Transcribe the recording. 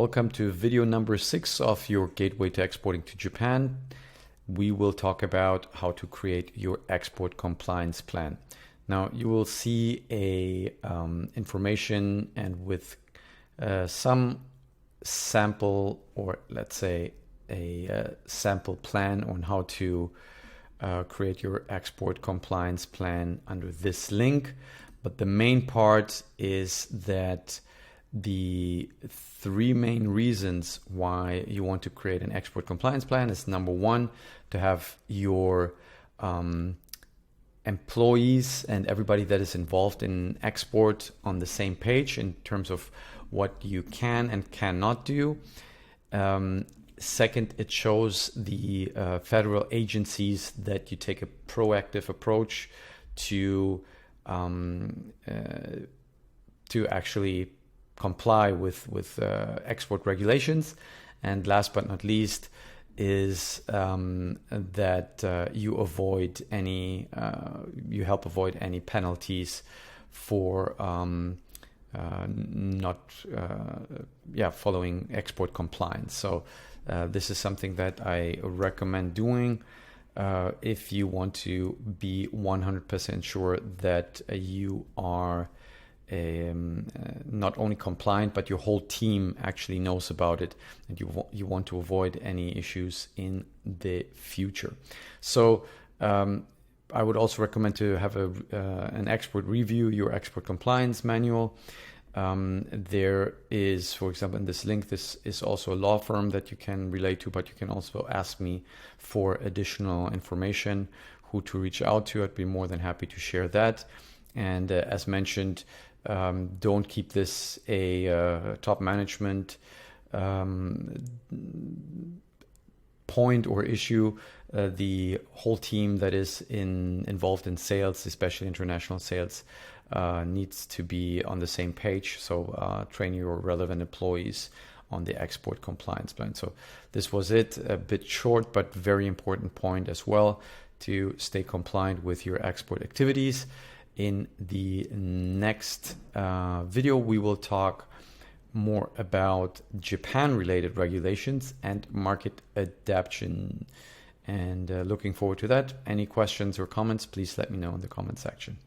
Welcome to video number 6 of your gateway to exporting to Japan. We will talk about how to create your export compliance plan. Now you will see a information and with some sample, or let's say a sample plan on how to create your export compliance plan under this link. But the main part is that the 3 main reasons why you want to create an export compliance plan is: number 1, to have your employees and everybody that is involved in export on the same page in terms of what you can and cannot do. Second, it shows the federal agencies that you take a proactive approach to actually comply with export regulations. And last but not least is that you help avoid any penalties for not following export compliance. So this is something that I recommend doing if you want to be 100% sure that you are not only compliant, but your whole team actually knows about it, and you want to avoid any issues in the future. So I would also recommend to have an expert review your export compliance manual. There is, for example, in this link, this is also a law firm that you can relate to, but you can also ask me for additional information, who to reach out to. I'd be more than happy to share that. And as mentioned, don't keep this a top management point or issue. The whole team that is involved in sales, especially international sales, needs to be on the same page. So train your relevant employees on the export compliance plan. So this was it, a bit short, but very important point as well, to stay compliant with your export activities. In the next video, we will talk more about Japan-related regulations and market adaptation. And looking forward to that. Any questions or comments, please let me know in the comment section.